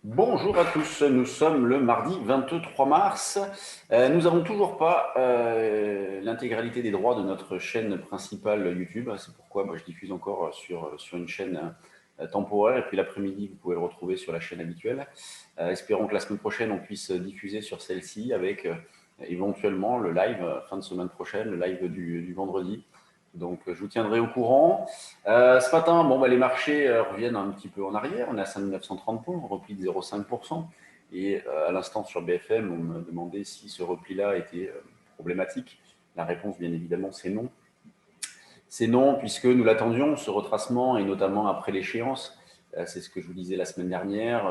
Bonjour à tous, nous sommes le mardi 23 mars. Nous n'avons toujours pas l'intégralité des droits de notre chaîne principale YouTube. C'est pourquoi moi, je diffuse encore sur une chaîne temporaire. Et puis l'après-midi, vous pouvez le retrouver sur la chaîne habituelle. Espérons que la semaine prochaine, on puisse diffuser sur celle-ci avec éventuellement le live, fin de semaine prochaine, le live du vendredi. Donc, je vous tiendrai au courant. Ce matin, les marchés reviennent un petit peu en arrière. On est à 5930 points, repli de 0,5%. Et à l'instant, sur BFM, on me demandait si ce repli-là était problématique. La réponse, bien évidemment, c'est non. C'est non, puisque nous l'attendions, ce retracement, et notamment après l'échéance. C'est ce que je vous disais la semaine dernière.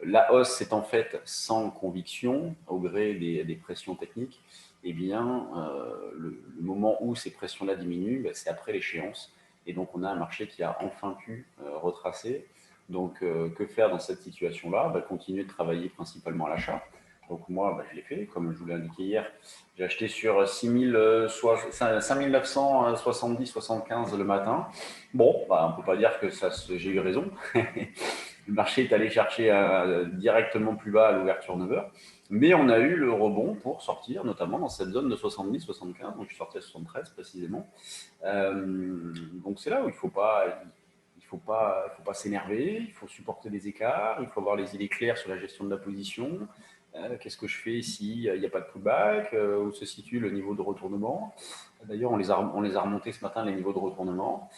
La hausse est en fait sans conviction, au gré des pressions techniques. Eh bien, le moment où ces pressions-là diminuent, c'est après l'échéance. Et donc, on a un marché qui a enfin pu retracer. Donc, que faire dans cette situation-là? Continuer de travailler principalement à l'achat. Donc moi, je l'ai fait, comme je vous l'ai indiqué hier. J'ai acheté sur 5970-75 le matin. Bon, on ne peut pas dire que j'ai eu raison. Le marché est allé chercher directement plus bas à l'ouverture 9h. Mais on a eu le rebond pour sortir, notamment dans cette zone de 70-75. Donc je suis sorti à 73 précisément. Donc c'est là où il faut pas s'énerver, il faut supporter les écarts, il faut avoir les idées claires sur la gestion de la position. Qu'est-ce que je fais s'il n'y a pas de pullback, où se situe le niveau de retournement. D'ailleurs, on les a remontés ce matin, les niveaux de retournement,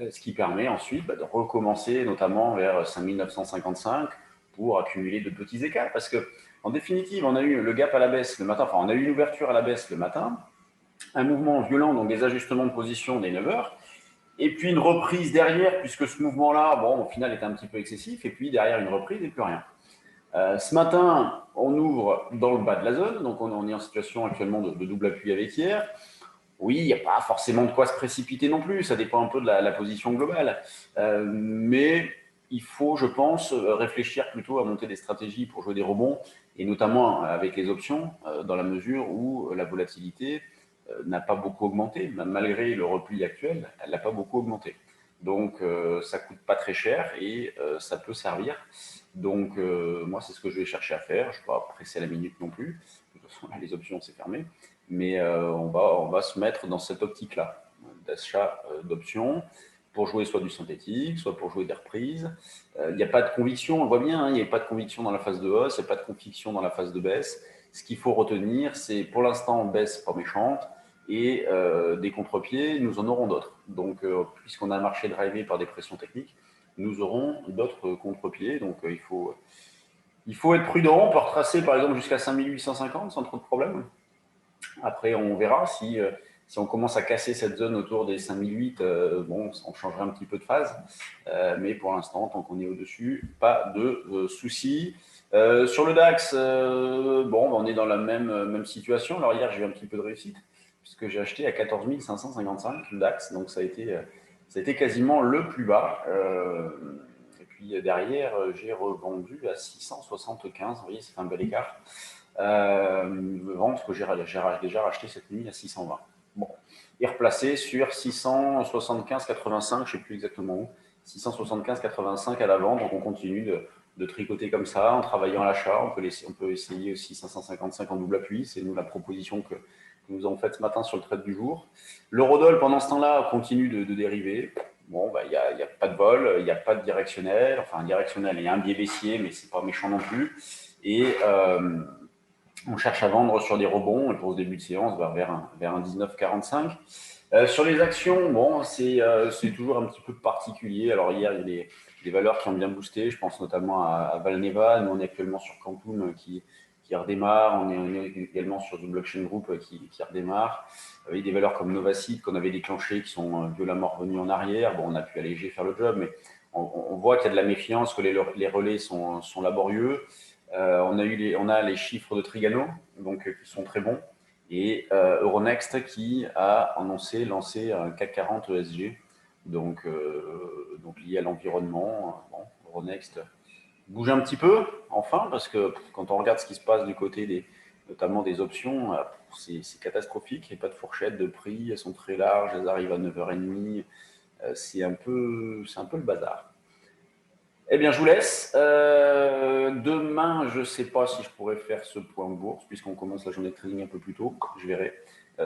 ce qui permet ensuite de recommencer, notamment vers 5955, pour accumuler de petits écarts. Parce que, en définitive, on a eu le gap à la baisse le matin, enfin, on a eu une ouverture à la baisse le matin, un mouvement violent, donc des ajustements de position des 9 heures, et puis une reprise derrière, puisque ce mouvement-là, au final, était un petit peu excessif, et puis derrière une reprise et plus rien. Ce matin, on ouvre dans le bas de la zone, donc on est en situation actuellement de double appui avec hier. Oui, il n'y a pas forcément de quoi se précipiter non plus, ça dépend un peu de la position globale. Mais il faut, je pense, réfléchir plutôt à monter des stratégies pour jouer des rebonds, et notamment avec les options, dans la mesure où la volatilité n'a pas beaucoup augmenté, malgré le repli actuel, elle n'a pas beaucoup augmenté. Donc, ça ne coûte pas très cher et ça peut servir. Donc, moi, c'est ce que je vais chercher à faire. Je ne vais pas presser à la minute non plus. De toute façon, là, les options, c'est fermé. Mais on va se mettre dans cette optique-là d'achat d'options pour jouer soit du synthétique, soit pour jouer des reprises. Il n'y a pas de conviction, on le voit bien, il n'y a pas de conviction dans la phase de hausse, il n'y a pas de conviction dans la phase de baisse. Ce qu'il faut retenir, c'est pour l'instant, baisse pas méchante, et des contre-pieds, nous en aurons d'autres. Donc, puisqu'on a un marché drivé par des pressions techniques, nous aurons d'autres contre-pieds. Donc, il faut être prudent. On peut retracer, par exemple, jusqu'à 5850 sans trop de problème. Après, on verra si on commence à casser cette zone autour des 5008, on changerait un petit peu de phase. Mais pour l'instant, tant qu'on est au-dessus, pas de soucis. Sur le DAX, on est dans la même situation. Alors hier, j'ai eu un petit peu de réussite, puisque j'ai acheté à 14 555 le DAX. Donc ça a été quasiment le plus bas. Et puis derrière, j'ai revendu à 675. Vous voyez, c'est un bel écart. Vente que j'ai déjà racheté cette nuit à 620. Bon, et replacé sur 675,85, je ne sais plus exactement où, 675,85 à la vente. Donc on continue de tricoter comme ça en travaillant à l'achat. On peut essayer aussi 555 en double appui. C'est nous la proposition que nous avons faite ce matin sur le trade du jour. L'eurodoll, pendant ce temps-là, continue de dériver. Il n'y a pas de vol, il n'y a pas de directionnel. Enfin, un directionnel, il y a un biais baissier, mais c'est pas méchant non plus. Et on cherche à vendre sur des rebonds, et pour ce début de séance, vers un 19,45. Sur les actions, c'est toujours un petit peu particulier. Alors hier, il y a des valeurs qui ont bien boosté. Je pense notamment à Valneva. Nous, on est actuellement sur Quantum qui redémarre. On est également sur du Blockchain Group qui redémarre. Il y a des valeurs comme Novacid qu'on avait déclenchées qui sont violemment revenues en arrière. On a pu alléger, faire le job, mais on voit qu'il y a de la méfiance, que les relais sont laborieux. On a les chiffres de Trigano, donc qui sont très bons, et Euronext qui a lancé un CAC 40 ESG, donc lié à l'environnement. Euronext bouge un petit peu, enfin, parce que quand on regarde ce qui se passe du côté notamment des options, c'est catastrophique. Il n'y a pas de fourchette de prix, elles sont très larges, elles arrivent à 9h30. C'est un peu le bazar. Eh bien, je vous laisse. Demain, je ne sais pas si je pourrais faire ce point bourse, puisqu'on commence la journée de trading un peu plus tôt. Je verrai.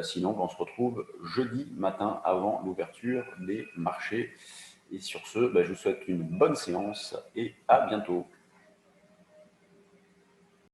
Sinon, on se retrouve jeudi matin avant l'ouverture des marchés. Et sur ce, je vous souhaite une bonne séance et à bientôt.